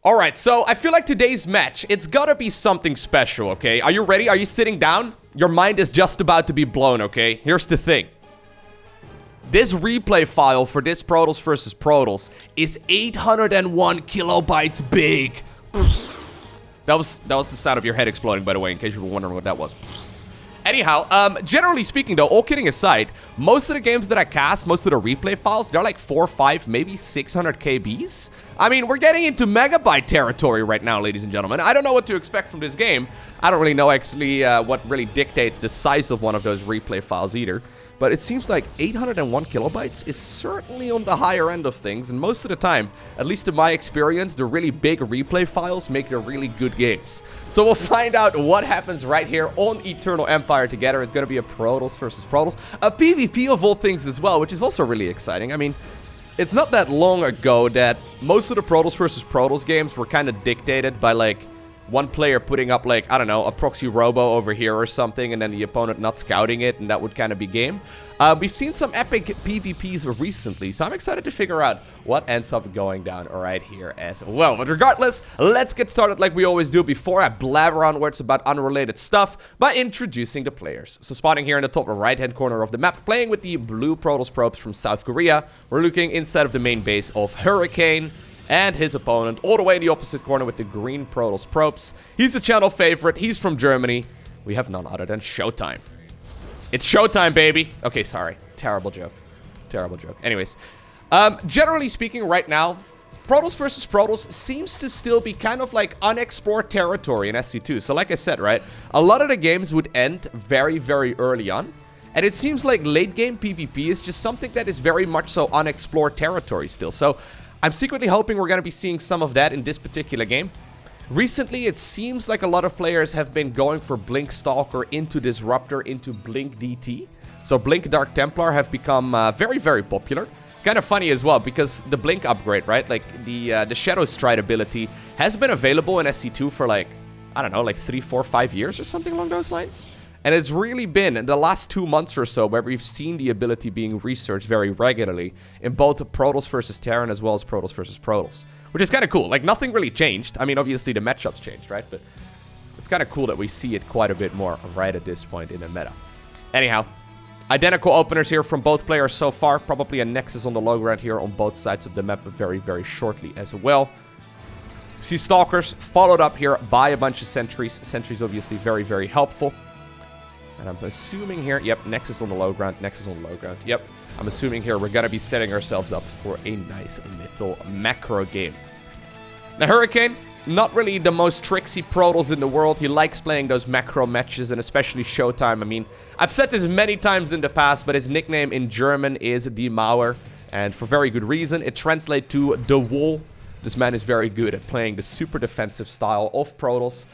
Alright, so I feel like today's match, it's gotta be something special, okay? Are you ready? Are you sitting down? Your mind is just about to be blown, okay? Here's the thing. This replay file for this Protoss versus Protoss is 801 kilobytes big. That was the sound of your head exploding, by the way, in case you were wondering what that was. Anyhow, generally speaking though, all kidding aside, most of the games that I cast, most of the replay files, they're like 4, 5, maybe 600 KBs. I mean, we're getting into megabyte territory right now, ladies and gentlemen. I don't know what to expect from this game. I don't really know actually what really dictates the size of one of those replay files either. But it seems like 801 kilobytes is certainly on the higher end of things, and most of the time, at least in my experience, the really big replay files make the really good games. So we'll find out what happens right here on Eternal Empire together. It's going to be a Protoss versus Protoss, a PvP of all things as well, which is also really exciting. I mean, it's not that long ago that most of the Protoss versus Protoss games were kind of dictated by, like, one player putting up, like, I don't know, a proxy robo over here or something, and then the opponent not scouting it, and that would kind of be game. We've seen some epic PvPs recently, so I'm excited to figure out what ends up going down right here as well. But regardless, let's get started like we always do before I blabber onwards about unrelated stuff by introducing the players. So spawning here in the top right-hand corner of the map, playing with the blue Protoss probes from South Korea. We're looking inside of the main base of Hurricane. And his opponent all the way in the opposite corner with the green Protoss probes. He's a channel favorite. He's from Germany. We have none other than ShoWTimE. It's ShoWTimE, baby. Okay, sorry. Terrible joke. Terrible joke. Anyways. Generally speaking right now, Protoss versus Protoss seems to still be kind of like unexplored territory in SC2. So like I said, right, a lot of the games would end very, very early on. And it seems like late game PvP is just something that is very much so unexplored territory still. So I'm secretly hoping we're going to be seeing some of that in this particular game. Recently, it seems like a lot of players have been going for Blink Stalker into Disruptor into Blink DT. So Blink Dark Templar have become very, very popular. Kind of funny as well, because the Blink upgrade, right? Like, the Shadow Stride ability has been available in SC2 for, like, I don't know, like 3, 4, 5 years or something along those lines. And it's really been in the last 2 months or so where we've seen the ability being researched very regularly in both Protoss versus Terran as well as Protoss versus Protoss. Which is kind of cool. Like, nothing really changed. I mean, obviously the matchups changed, right? But it's kind of cool that we see it quite a bit more right at this point in the meta. Anyhow, identical openers here from both players so far. Probably a Nexus on the low ground here on both sides of the map very, very shortly as well. We see Stalkers followed up here by a bunch of Sentries. Sentries obviously very, very helpful. And I'm assuming here, yep, Nexus on the low ground, Nexus on the low ground, yep. I'm assuming here we're going to be setting ourselves up for a nice little macro game. Now, Hurricane, not really the most tricksy Protoss in the world. He likes playing those macro matches, and especially ShoWTimE. I mean, I've said this many times in the past, but his nickname in German is Die Mauer. And for very good reason. It translates to the wall. This man is very good at playing the super defensive style of Protoss,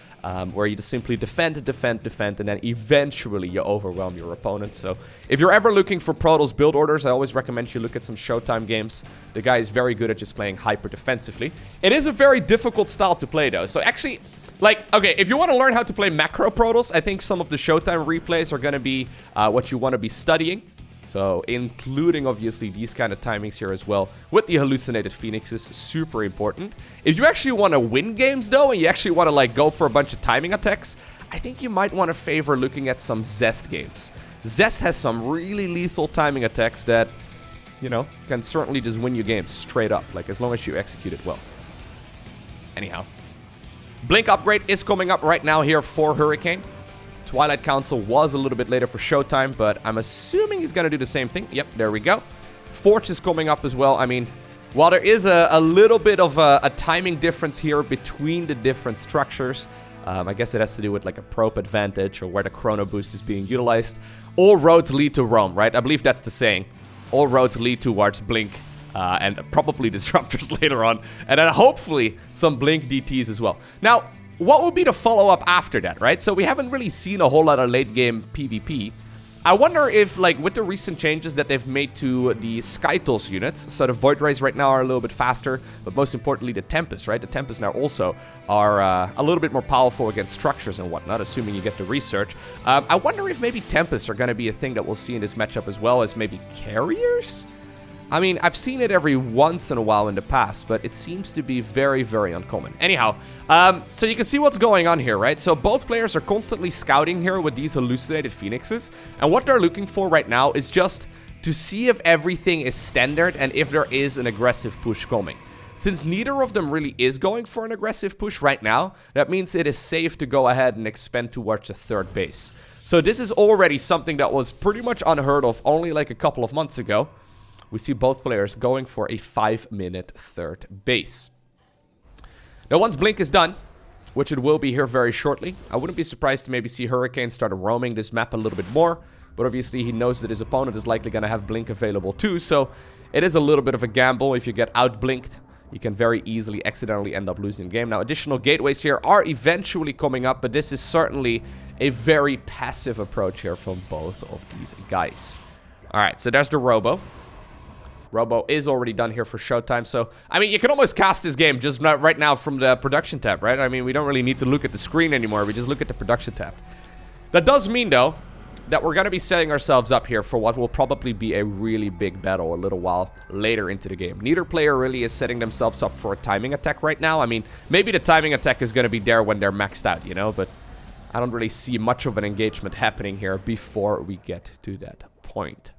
where you just simply defend, defend, defend, and then eventually you overwhelm your opponent. So if you're ever looking for Protoss build orders, I always recommend you look at some ShoWTimE games. The guy is very good at just playing hyper defensively. It is a very difficult style to play though. So actually, like, okay, if you want to learn how to play macro Protoss, I think some of the ShoWTimE replays are going to be what you want to be studying. So, including, obviously, these kind of timings here as well, with the hallucinated phoenixes, super important. If you actually want to win games, though, and you actually want to, like, go for a bunch of timing attacks, I think you might want to favor looking at some Zest games. Zest has some really lethal timing attacks that, you know, can certainly just win you games straight up, like, as long as you execute it well. Anyhow, Blink upgrade is coming up right now here for Hurricane. Twilight Council was a little bit later for ShoWTimE, but I'm assuming he's going to do the same thing. Yep, there we go. Forge is coming up as well. I mean, while there is a little bit of a timing difference here between the different structures, I guess it has to do with like a probe advantage or where the chrono boost is being utilized. All roads lead to Rome, right? I believe that's the saying. All roads lead towards Blink and probably Disruptors later on. And then hopefully some Blink DTs as well. Now, what would be the follow-up after that, right? So we haven't really seen a whole lot of late-game PvP. I wonder if, like, with the recent changes that they've made to the Skytools units, so the Void Rays right now are a little bit faster, but most importantly, the Tempest, right? The Tempest now also are a little bit more powerful against structures and whatnot, assuming you get the research. I wonder if maybe Tempests are going to be a thing that we'll see in this matchup as well as maybe carriers? I mean, I've seen it every once in a while in the past, but it seems to be very, very uncommon. Anyhow, so you can see what's going on here, right? So both players are constantly scouting here with these hallucinated phoenixes. And what they're looking for right now is just to see if everything is standard and if there is an aggressive push coming. Since neither of them really is going for an aggressive push right now, that means it is safe to go ahead and expand towards the third base. So this is already something that was pretty much unheard of only like a couple of months ago. We see both players going for a 5-minute third base. Now once Blink is done, which it will be here very shortly, I wouldn't be surprised to maybe see Hurricane start roaming this map a little bit more. But obviously he knows that his opponent is likely going to have Blink available too. So it is a little bit of a gamble. If you get out-blinked, you can very easily accidentally end up losing the game. Now additional gateways here are eventually coming up, but this is certainly a very passive approach here from both of these guys. Alright, so there's the Robo. Robo is already done here for ShoWTimE, so, I mean, you can almost cast this game just right now from the production tab, right? I mean, we don't really need to look at the screen anymore, we just look at the production tab. That does mean, though, that we're going to be setting ourselves up here for what will probably be a really big battle a little while later into the game. Neither player really is setting themselves up for a timing attack right now. I mean, maybe the timing attack is going to be there when they're maxed out, you know, but I don't really see much of an engagement happening here before we get to that point.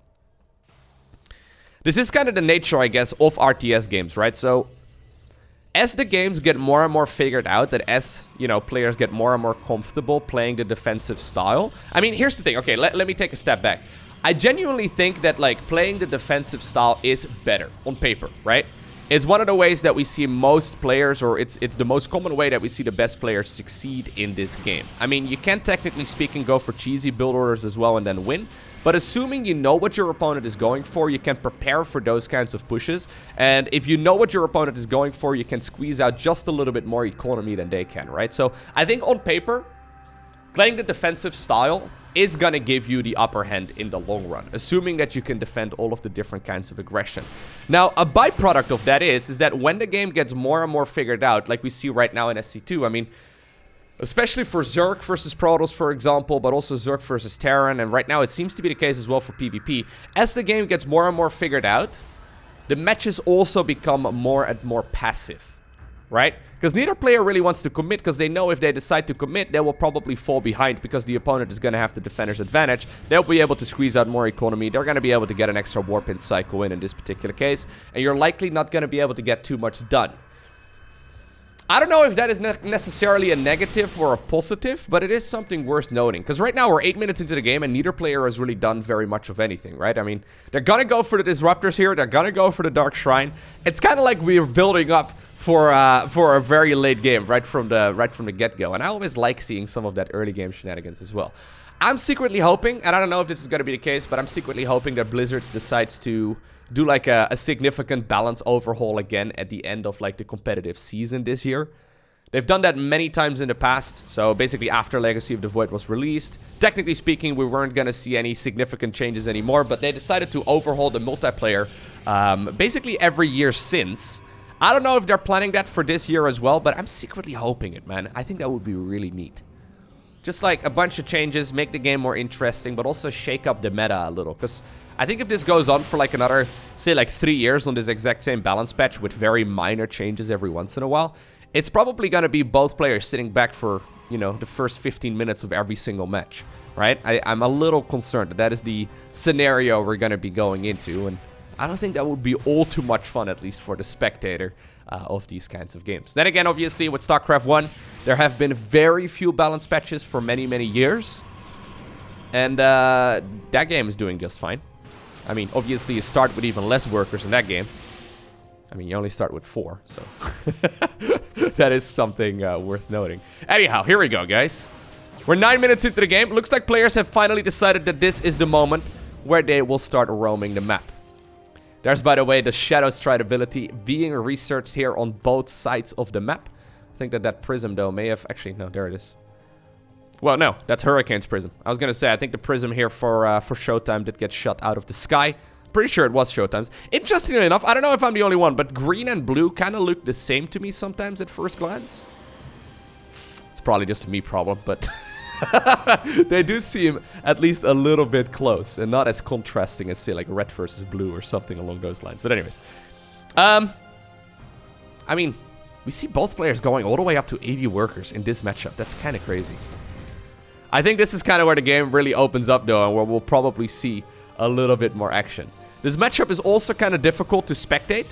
This is kind of the nature, I guess, of RTS games, right? So, as the games get more and more figured out, that as, you know, players get more and more comfortable playing the defensive style. I mean, here's the thing. Okay, let me take a step back. I genuinely think that, like, playing the defensive style is better on paper, right? It's one of the ways that we see most players, or it's the most common way that we see the best players succeed in this game. I mean, you can technically speaking go for cheesy build orders as well and then win. But assuming you know what your opponent is going for, you can prepare for those kinds of pushes. And if you know what your opponent is going for, you can squeeze out just a little bit more economy than they can, right? So I think on paper, playing the defensive style is going to give you the upper hand in the long run, assuming that you can defend all of the different kinds of aggression. Now, a byproduct of that is that when the game gets more and more figured out, like we see right now in SC2, I mean, especially for Zerg versus Protoss, for example, but also Zerg versus Terran, and right now it seems to be the case as well for PvP. As the game gets more and more figured out, the matches also become more and more passive, right? Because neither player really wants to commit, because they know if they decide to commit, they will probably fall behind because the opponent is going to have the defender's advantage. They'll be able to squeeze out more economy. They're going to be able to get an extra warp in cycle in this particular case, and you're likely not going to be able to get too much done. I don't know if that is necessarily a negative or a positive, but it is something worth noting. Because right now we're 8 minutes into the game and neither player has really done very much of anything, right? I mean, they're gonna go for the Disruptors here. They're gonna go for the Dark Shrine. It's kind of like we're building up for a very late game right from the get-go. And I always like seeing some of that early game shenanigans as well. I'm secretly hoping, and I don't know if this is going to be the case, but I'm secretly hoping that Blizzard decides to do like a significant balance overhaul again at the end of like the competitive season this year. They've done that many times in the past. So basically after Legacy of the Void was released, technically speaking, we weren't going to see any significant changes anymore, but they decided to overhaul the multiplayer basically every year since. I don't know if they're planning that for this year as well, but I'm secretly hoping it, man. I think that would be really neat. Just like a bunch of changes, make the game more interesting, but also shake up the meta a little. Because I think if this goes on for like another, say like 3 years on this exact same balance patch with very minor changes every once in a while, it's probably going to be both players sitting back for, you know, the first 15 minutes of every single match, right? I'm a little concerned that is the scenario we're going to be going into, and I don't think that would be all too much fun, at least for the spectator of these kinds of games. Then again, obviously, with StarCraft 1, there have been very few balance patches for many, many years. And that game is doing just fine. I mean, obviously, you start with even less workers in that game. I mean, you only start with 4, so that is something worth noting. Anyhow, here we go, guys. We're 9 minutes into the game. Looks like players have finally decided that this is the moment where they will start roaming the map. There's, by the way, the Shadow Stride ability being researched here on both sides of the map. I think that Prism, though, may have... Actually, no, there it is. Well, no, that's Hurricane's Prism. I was going to say, I think the Prism here for ShoWTimE did get shot out of the sky. Pretty sure it was ShoWTimE's. Interestingly enough, I don't know if I'm the only one, but green and blue kind of look the same to me sometimes at first glance. It's probably just a me problem, but They do seem at least a little bit close and not as contrasting as, say, like red versus blue or something along those lines. But anyways, I mean, we see both players going all the way up to 80 workers in this matchup. That's kind of crazy. I think this is kind of where the game really opens up, though, and where we'll probably see a little bit more action. This matchup is also kind of difficult to spectate,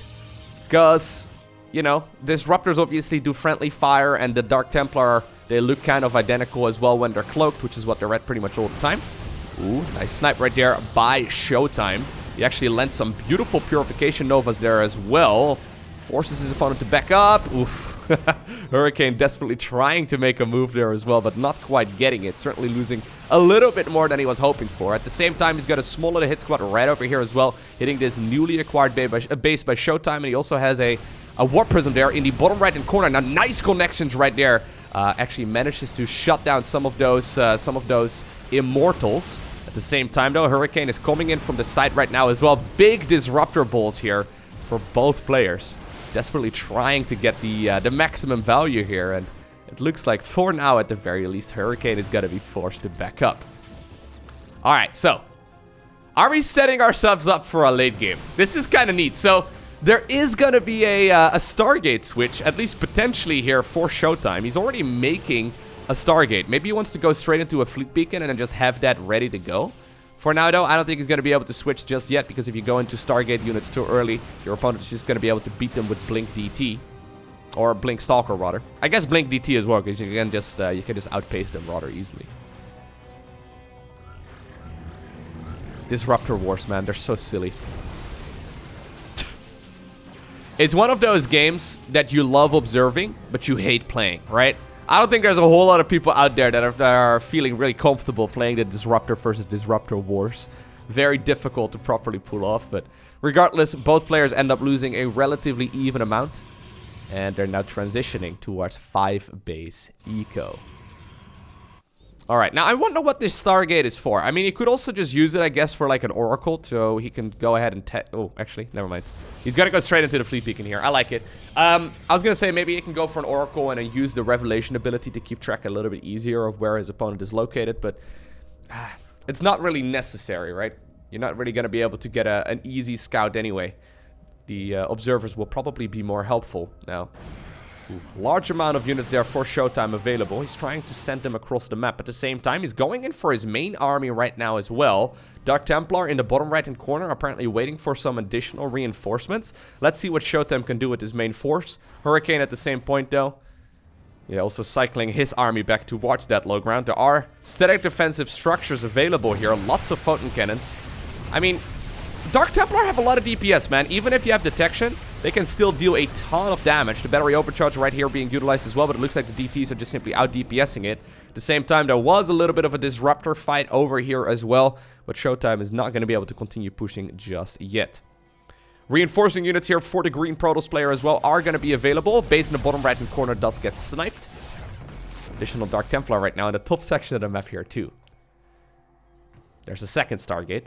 because, you know, Disruptors obviously do friendly fire, and the Dark Templar, they look kind of identical as well when they're cloaked, which is what they're at pretty much all the time. Ooh, nice snipe right there by ShoWTimE. He actually lent some beautiful Purification Novas there as well. Forces his opponent to back up. Oof. Hurricane desperately trying to make a move there as well, but not quite getting it. Certainly losing a little bit more than he was hoping for. At the same time, he's got a small little hit squad right over here as well, hitting this newly acquired base by ShoWTimE, and he also has a Warp Prism there in the bottom right-hand corner. Now, nice connections right there. Actually manages to shut down some of those Immortals. At the same time, though, Hurricane is coming in from the side right now as well. Big Disruptor balls here for both players. Desperately trying to get the maximum value here, and it looks like for now, at the very least, Hurricane is going to be forced to back up. All right, so are we setting ourselves up for a late game? This is kind of neat. So there is going to be a Stargate switch, at least potentially here for ShoWTimE. He's already making a Stargate. Maybe he wants to go straight into a Fleet Beacon and then just have that ready to go. For now, though, I don't think he's going to be able to switch just yet, because if you go into Stargate units too early, your opponent is just going to be able to beat them with Blink DT. Or Blink Stalker, rather. I guess Blink DT as well, because you can just outpace them rather easily. Disruptor Wars, man, they're so silly. It's one of those games that you love observing, but you hate playing, right? I don't think there's a whole lot of people out there that are feeling really comfortable playing the Disruptor versus Disruptor Wars. Very difficult to properly pull off, but regardless, both players end up losing a relatively even amount. And they're now transitioning towards 5 base eco. Alright, now I wonder what this Stargate is for. I mean, he could also just use it, I guess, for like an Oracle, so he can go ahead and... Oh, actually, never mind. He's gonna go straight into the Fleet Beacon here. I like it. I was gonna say maybe he can go for an Oracle and then use the Revelation ability to keep track a little bit easier of where his opponent is located, but it's not really necessary, right? You're not really gonna be able to get an easy scout anyway. The observers will probably be more helpful now. Large amount of units there for ShoWTimE available. He's trying to send them across the map. At the same time, he's going in for his main army right now as well. Dark Templar in the bottom right-hand corner, apparently waiting for some additional reinforcements. Let's see what ShoWTimE can do with his main force. Hurricane at the same point, though. Yeah, also cycling his army back towards that low ground. There are static defensive structures available here. Lots of photon cannons. I mean, Dark Templar have a lot of DPS, man. Even if you have detection, they can still deal a ton of damage. The battery overcharge right here being utilized as well, but it looks like the DTs are just simply out DPSing it. At the same time, there was a little bit of a Disruptor fight over here as well, but ShoWTimE is not going to be able to continue pushing just yet. Reinforcing units here for the green Protoss player as well are going to be available. Base in the bottom right-hand corner does get sniped. Additional Dark Templar right now in the top section of the map here too. There's a second Stargate.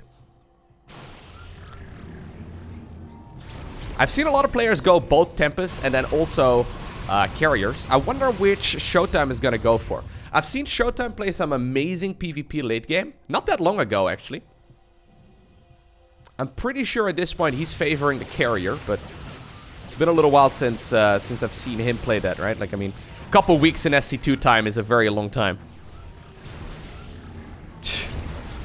I've seen a lot of players go both Tempest and then also carriers. I wonder which ShoWTimE is going to go for. I've seen ShoWTimE play some amazing PvP late game. Not that long ago, actually. I'm pretty sure at this point he's favoring the carrier, but it's been a little while since I've seen him play that, right? Like, I mean, a couple weeks in SC2 time is a very long time.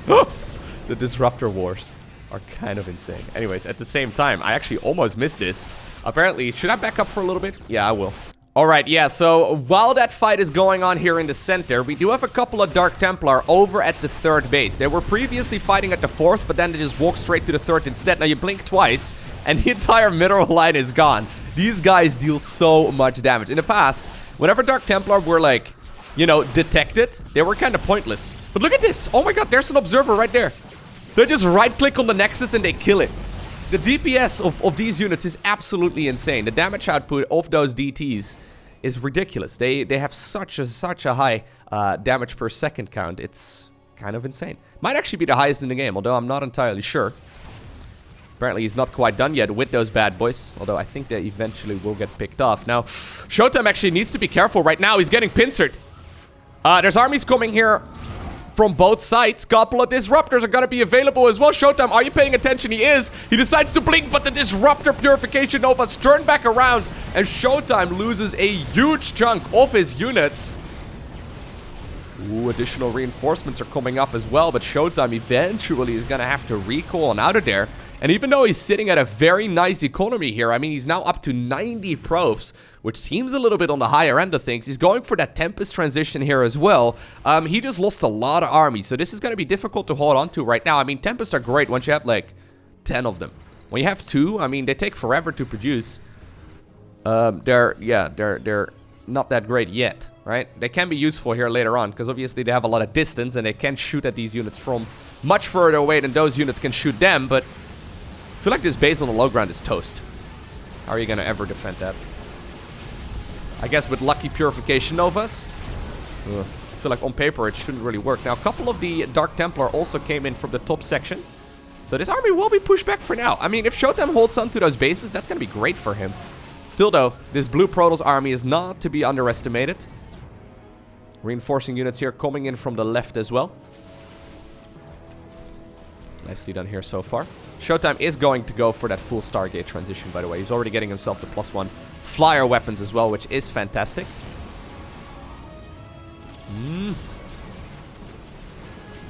The Disruptor Wars are kind of insane. Anyways, at the same time, I actually almost missed this. Apparently, should I back up for a little bit? Yeah, I will. Alright, yeah, so while that fight is going on here in the center, we do have a couple of Dark Templar over at the 3rd base. They were previously fighting at the 4th, but then they just walked straight to the 3rd instead. Now you blink twice, and the entire mineral line is gone. These guys deal so much damage. In the past, whenever Dark Templar were, like, you know, detected, they were kind of pointless. But look at this! Oh my god, there's an observer right there! They just right-click on the Nexus and they kill it. The DPS of these units is absolutely insane. The damage output of those DTs is ridiculous. They have such a high damage per second count. It's kind of insane. Might actually be the highest in the game, although I'm not entirely sure. Apparently he's not quite done yet with those bad boys, although I think they eventually will get picked off. Now, ShoWTimE actually needs to be careful right now. He's getting pincered. There's armies coming here from both sides. Couple of Disruptors are going to be available as well. ShoWTimE, are you paying attention? He is. He decides to blink, but the Disruptor Purification Novas turn back around, and ShoWTimE loses a huge chunk of his units. Ooh, additional reinforcements are coming up as well, but ShoWTimE eventually is going to have to recall on out of there. And even though he's sitting at a very nice economy here, I mean, he's now up to 90 probes, which seems a little bit on the higher end of things. He's going for that Tempest transition here as well. He just lost a lot of armies, so this is going to be difficult to hold on to right now. I mean, Tempests are great once you have, like, 10 of them. When you have 2, I mean, they take forever to produce. They're not that great yet, right? They can be useful here later on, because obviously they have a lot of distance, and they can shoot at these units from much further away than those units can shoot them, but I feel like this base on the low ground is toast. How are you going to ever defend that? I guess with lucky Purification Novas. I feel like on paper it shouldn't really work. Now, a couple of the Dark Templar also came in from the top section. So this army will be pushed back for now. I mean, if ShoWTimE holds on to those bases, that's going to be great for him. Still, though, this blue Protoss army is not to be underestimated. Reinforcing units here coming in from the left as well. Nicely done here so far. ShoWTimE is going to go for that full Stargate transition, by the way. He's already getting himself the +1 flyer weapons as well, which is fantastic.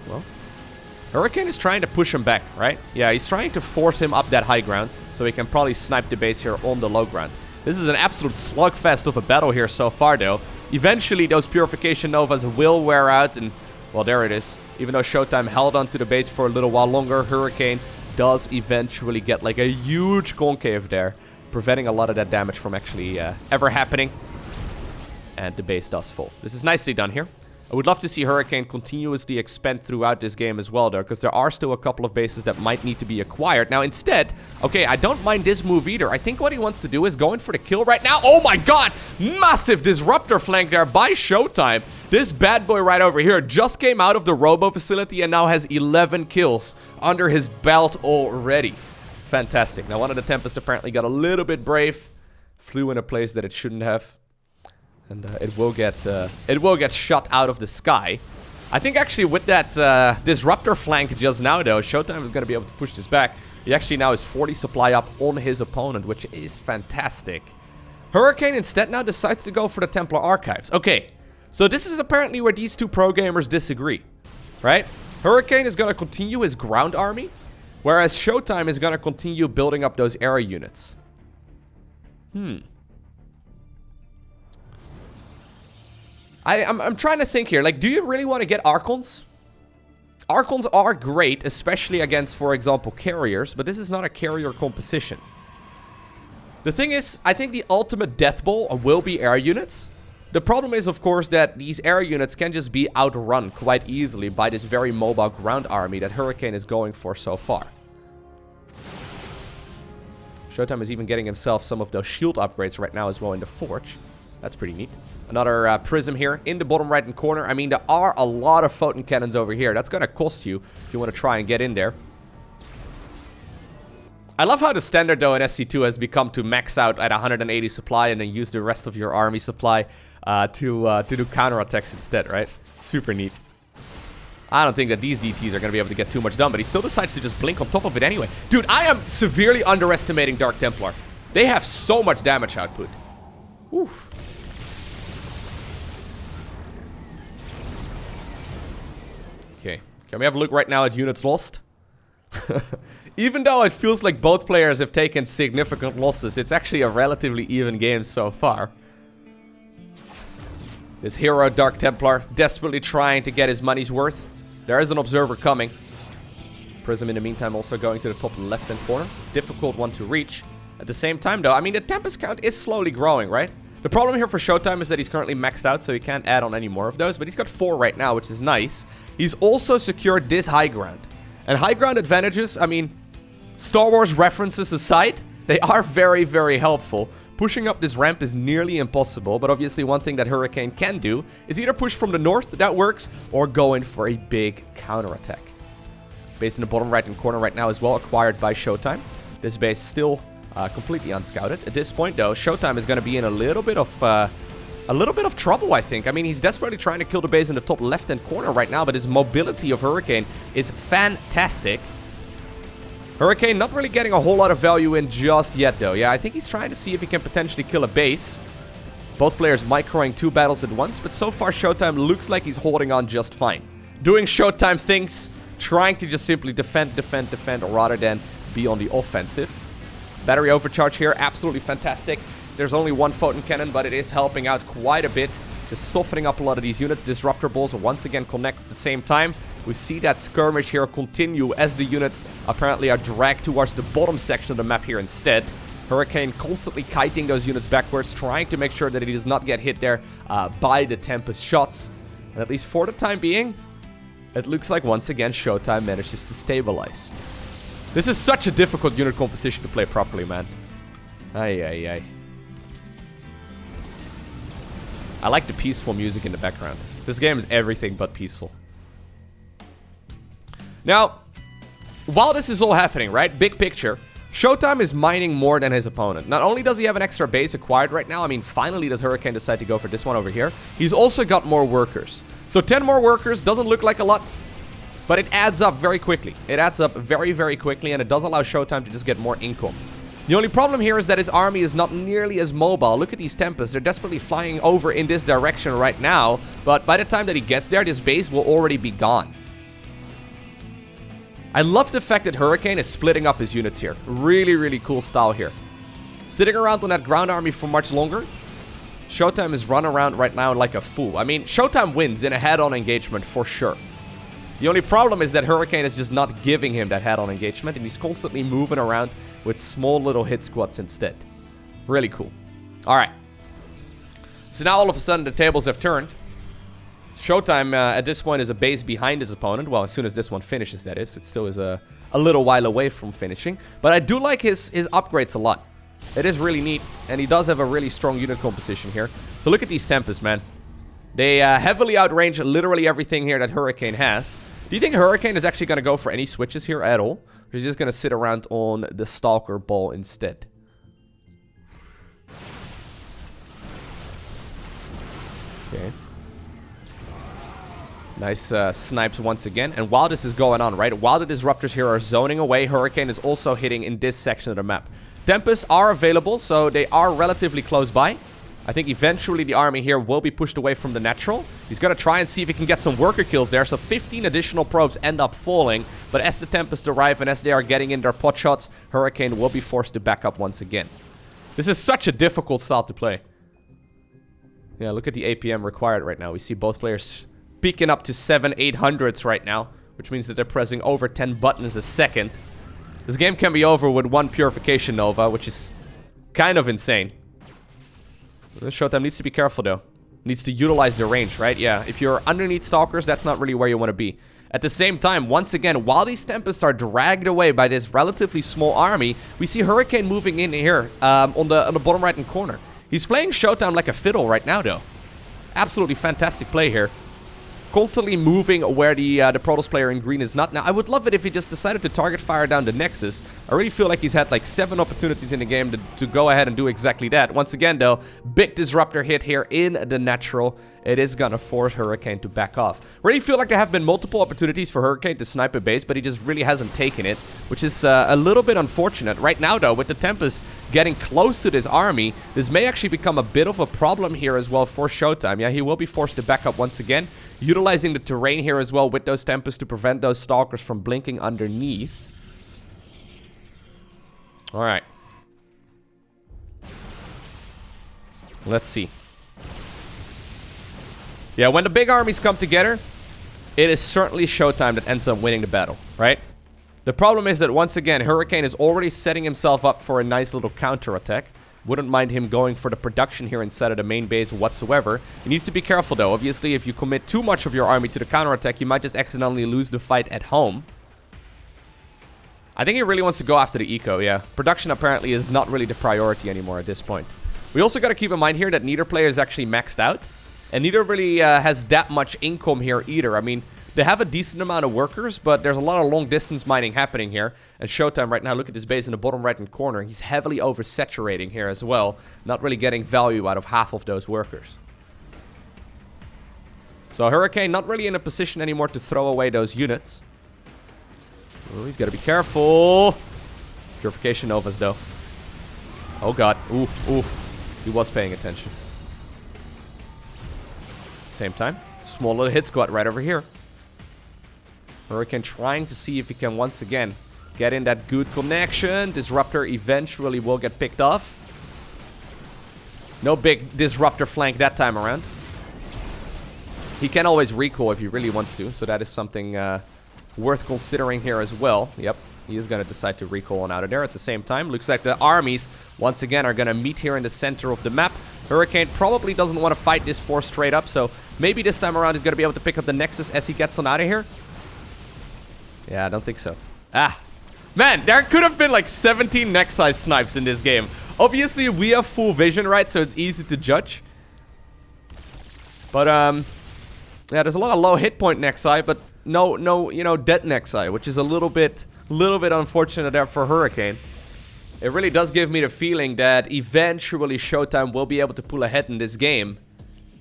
Well, Hurricane is trying to push him back, right? Yeah, he's trying to force him up that high ground, so he can probably snipe the base here on the low ground. This is an absolute slugfest of a battle here so far, though. Eventually, those Purification Novas will wear out, and, well, there it is. Even though ShoWTimE held onto the base for a little while longer, Hurricane does eventually get like a huge concave there, preventing a lot of that damage from actually ever happening. And the base does fall. This is nicely done here. I would love to see Hurricane continuously expand throughout this game as well, though, because there are still a couple of bases that might need to be acquired. Now, instead, okay, I don't mind this move either. I think what he wants to do is go in for the kill right now. Oh my god! Massive Disruptor flank there by ShoWTimE. This bad boy right over here just came out of the Robo facility and now has 11 kills under his belt already. Fantastic. Now, one of the Tempest apparently got a little bit brave. Flew in a place that it shouldn't have. And it will get shot out of the sky. I think actually with that Disruptor flank just now, though, ShoWTimE is going to be able to push this back. He actually now is 40 supply up on his opponent, which is fantastic. Hurricane instead now decides to go for the Templar Archives. Okay, so this is apparently where these two pro gamers disagree, right? Hurricane is going to continue his ground army, whereas ShoWTimE is going to continue building up those air units. I'm trying to think here. Like, do you really want to get Archons? Archons are great, especially against, for example, carriers, but this is not a carrier composition. The thing is, I think the ultimate death ball will be air units. The problem is, of course, that these air units can just be outrun quite easily by this very mobile ground army that Hurricane is going for so far. ShoWTimE is even getting himself some of those shield upgrades right now as well in the Forge. That's pretty neat. Another prism here in the bottom right-hand corner. I mean, there are a lot of photon cannons over here. That's going to cost you if you want to try and get in there. I love how the standard, though, in SC2 has become to max out at 180 supply and then use the rest of your army supply to do counterattacks instead, right? Super neat. I don't think that these DTs are going to be able to get too much done, but he still decides to just blink on top of it anyway. Dude, I am severely underestimating Dark Templar. They have so much damage output. Oof. Okay, can we have a look right now at units lost? Even though it feels like both players have taken significant losses, it's actually a relatively even game so far. This hero Dark Templar desperately trying to get his money's worth. There is an observer coming. Prism in the meantime also going to the top left-hand corner. Difficult one to reach. At the same time though, I mean the Tempest count is slowly growing, right? The problem here for ShoWTimE is that he's currently maxed out, so he can't add on any more of those. But he's got 4 right now, which is nice. He's also secured this high ground. And high ground advantages, I mean, Star Wars references aside, they are very, very helpful. Pushing up this ramp is nearly impossible, but obviously one thing that Hurricane can do is either push from the north, that works, or go in for a big counterattack. Base in the bottom right-hand corner right now as well, acquired by ShoWTimE. This base still completely unscouted. At this point, though, ShoWTimE is going to be in a little bit of a little bit of trouble, I think. I mean, he's desperately trying to kill the base in the top left-hand corner right now, but his mobility of Hurricane is fantastic. Hurricane not really getting a whole lot of value in just yet, though. Yeah, I think he's trying to see if he can potentially kill a base. Both players microing 2 battles at once, but so far ShoWTimE looks like he's holding on just fine. Doing ShoWTimE things, trying to just simply defend, rather than be on the offensive. Battery overcharge here, absolutely fantastic. There's only one photon cannon, but it is helping out quite a bit. Just softening up a lot of these units. Disruptor balls once again connect at the same time. We see that skirmish here continue as the units apparently are dragged towards the bottom section of the map here instead. Hurricane constantly kiting those units backwards, trying to make sure that he does not get hit there by the Tempest shots. And at least for the time being, it looks like once again ShoWTimE manages to stabilize. This is such a difficult unit composition to play properly, man. Ay. I like the peaceful music in the background. This game is everything but peaceful. Now, while this is all happening, right? Big picture. ShoWTimE is mining more than his opponent. Not only does he have an extra base acquired right now, I mean, finally does Hurricane decide to go for this one over here. He's also got more workers. So 10 more workers doesn't look like a lot, but it adds up very quickly. It adds up very, very quickly, and it does allow ShoWTimE to just get more income. The only problem here is that his army is not nearly as mobile. Look at these Tempests. They're desperately flying over in this direction right now, but by the time that he gets there, this base will already be gone. I love the fact that Hurricane is splitting up his units here. Really, really cool style here. Sitting around on that ground army for much longer, ShoWTimE is run around right now like a fool. I mean, ShoWTimE wins in a head-on engagement for sure. The only problem is that Hurricane is just not giving him that head-on engagement, and he's constantly moving around with small little hit squads instead. Really cool. Alright. So now all of a sudden the tables have turned. ShoWTimE at this point is a base behind his opponent. Well, as soon as this one finishes, that is. It still is a little while away from finishing. But I do like his upgrades a lot. It is really neat, and he does have a really strong unit composition here. So look at these Tempests, man. They heavily outrange literally everything here that Hurricane has. Do you think Hurricane is actually going to go for any switches here at all? Or is he just going to sit around on the Stalker ball instead? Okay. Nice snipes once again. And while this is going on, right? While the Disruptors here are zoning away, Hurricane is also hitting in this section of the map. Tempests are available, so they are relatively close by. I think eventually the army here will be pushed away from the natural. He's going to try and see if he can get some worker kills there. So 15 additional probes end up falling. But as the Tempests arrive and as they are getting in their pot shots, Hurricane will be forced to back up once again. This is such a difficult style to play. Yeah, look at the APM required right now. We see both players peaking up to 700-800s right now, which means that they're pressing over 10 buttons a second. This game can be over with 1 Purification Nova, which is kind of insane. ShoWTimE needs to be careful, though. Needs to utilize the range, right? Yeah, if you're underneath Stalkers, that's not really where you want to be. At the same time, once again, while these Tempests are dragged away by this relatively small army, we see Hurricane moving in here on the bottom right-hand corner. He's playing ShoWTimE like a fiddle right now, though. Absolutely fantastic play here. Constantly moving where the Protoss player in green is not. Now, I would love it if he just decided to target fire down the Nexus. I really feel like he's had like 7 opportunities in the game to go ahead and do exactly that. Once again, though, big Disruptor hit here in the natural. It is gonna force Hurricane to back off. Really feel like there have been multiple opportunities for Hurricane to snipe a base, but he just really hasn't taken it, which is a little bit unfortunate. Right now, though, with the Tempest getting close to this army, this may actually become a bit of a problem here as well for ShoWTimE. Yeah, he will be forced to back up once again, utilizing the terrain here as well with those Tempests to prevent those Stalkers from blinking underneath. Alright. Let's see. Yeah, when the big armies come together, it is certainly ShoWTimE that ends up winning the battle, right? The problem is that once again, Hurricane is already setting himself up for a nice little counterattack. Wouldn't mind him going for the production here instead of the main base whatsoever. He needs to be careful, though. Obviously, if you commit too much of your army to the counterattack, you might just accidentally lose the fight at home. I think he really wants to go after the eco, yeah. Production apparently is not really the priority anymore at this point. We also got to keep in mind here that neither player is actually maxed out. And neither really has that much income here either. I mean, they have a decent amount of workers, but there's a lot of long-distance mining happening here. And ShoWTimE right now, look at this base in the bottom right-hand corner. He's heavily oversaturating here as well. Not really getting value out of half of those workers. So Hurricane not really in a position anymore to throw away those units. Oh, he's got to be careful. Purification Novas, though. Oh, God. Ooh, ooh. He was paying attention. Same time, small little hit squad right over here. Hurricane trying to see if he can once again get in that good connection. Disruptor eventually will get picked off. No big Disruptor flank that time around. He can always recall if he really wants to, so that is something worth considering here as well. Yep, he is going to decide to recall on out of there at the same time. Looks like the armies, once again, are going to meet here in the center of the map. Hurricane probably doesn't want to fight this force straight up, so maybe this time around he's going to be able to pick up the Nexus as he gets on out of here. Yeah, I don't think so. Ah, man, there could have been like 17 Nexus snipes in this game. Obviously, we have full vision, right, so it's easy to judge. But, yeah, there's a lot of low hit point Nexi, but no, you know, dead Nexi, which is a little bit unfortunate there for Hurricane. It really does give me the feeling that eventually ShoWTimE will be able to pull ahead in this game.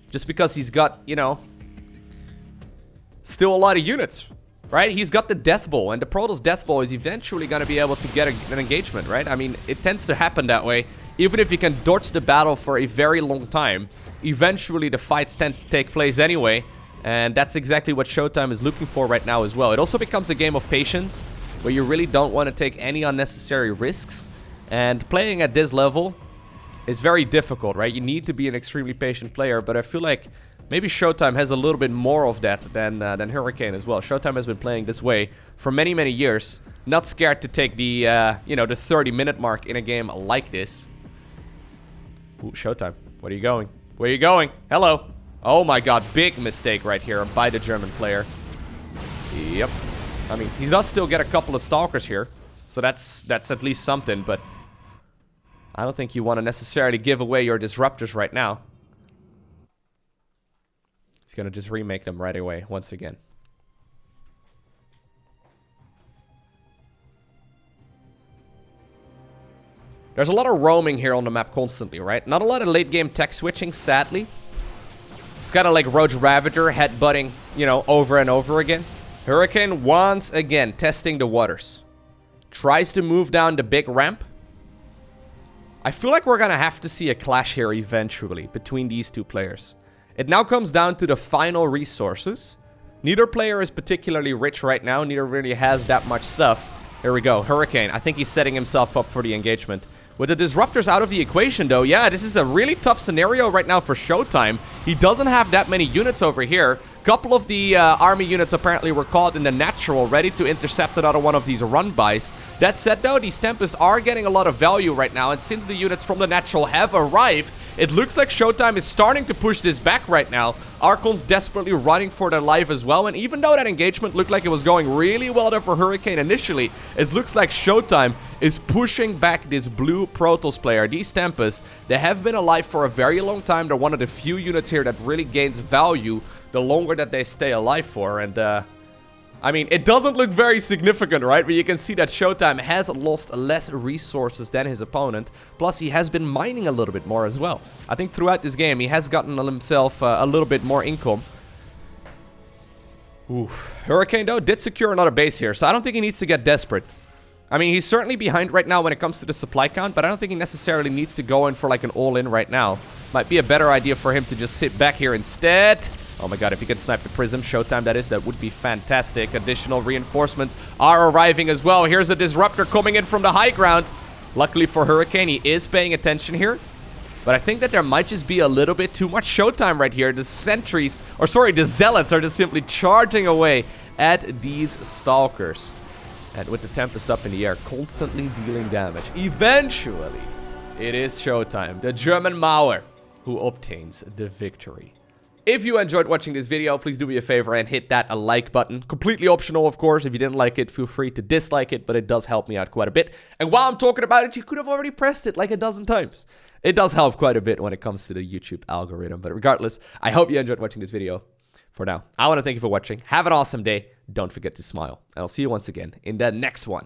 Just because he's got, you know, still a lot of units, right? He's got the Death Bowl, and the Protoss Death Bowl is eventually going to be able to get an engagement, right? I mean, it tends to happen that way. Even if you can dodge the battle for a very long time, eventually the fights tend to take place anyway. And that's exactly what ShoWTimE is looking for right now as well. It also becomes a game of patience, where you really don't want to take any unnecessary risks. And playing at this level is very difficult, right? You need to be an extremely patient player, but I feel like maybe ShoWTimE has a little bit more of that than Hurricane as well. ShoWTimE has been playing this way for many, many years. Not scared to take the, you know, the 30-minute mark in a game like this. Ooh, ShoWTimE. Where are you going? Where are you going? Hello. Oh my God, big mistake right here by the German player. Yep. I mean, he does still get a couple of Stalkers here, so that's at least something, but I don't think you want to necessarily give away your Disruptors right now. He's going to just remake them right away, once again. There's a lot of roaming here on the map constantly, right? Not a lot of late-game tech switching, sadly. It's kind of like Roach Ravager headbutting, you know, over and over again. Hurricane once again testing the waters. Tries to move down the big ramp. I feel like we're going to have to see a clash here eventually between these two players. It now comes down to the final resources. Neither player is particularly rich right now. Neither really has that much stuff. Here we go. Hurricane. I think he's setting himself up for the engagement. With the Disruptors out of the equation, though, yeah, this is a really tough scenario right now for ShoWTimE. He doesn't have that many units over here. A couple of the army units apparently were caught in the natural, ready to intercept another one of these run-bys. That said, though, these Tempests are getting a lot of value right now, and since the units from the natural have arrived, it looks like ShoWTimE is starting to push this back right now. Archon's desperately running for their life as well, and even though that engagement looked like it was going really well there for Hurricane initially, it looks like ShoWTimE is pushing back this blue Protoss player. These Tempests, they have been alive for a very long time. They're one of the few units here that really gains value the longer that they stay alive for, and I mean, it doesn't look very significant, right? But you can see that ShoWTimE has lost less resources than his opponent. Plus, he has been mining a little bit more as well. I think throughout this game, he has gotten himself a little bit more income. Oof. Hurricane, though, did secure another base here, so I don't think he needs to get desperate. I mean, he's certainly behind right now when it comes to the supply count, but I don't think he necessarily needs to go in for like an all-in right now. Might be a better idea for him to just sit back here instead. Oh my God, if he can snipe the Prism, ShoWTimE that is, that would be fantastic. Additional reinforcements are arriving as well. Here's a Disruptor coming in from the high ground. Luckily for Hurricane, he is paying attention here. But I think that there might just be a little bit too much ShoWTimE right here. The sentries, or sorry, the Zealots are just simply charging away at these Stalkers. And with the Tempest up in the air, constantly dealing damage. Eventually, it is ShoWTimE, the German Mauer, who obtains the victory. If you enjoyed watching this video, please do me a favor and hit that like button. Completely optional, of course. If you didn't like it, feel free to dislike it, but it does help me out quite a bit. And while I'm talking about it, you could have already pressed it like a dozen times. It does help quite a bit when it comes to the YouTube algorithm. But regardless, I hope you enjoyed watching this video. For now, I want to thank you for watching. Have an awesome day. Don't forget to smile. And I'll see you once again in the next one.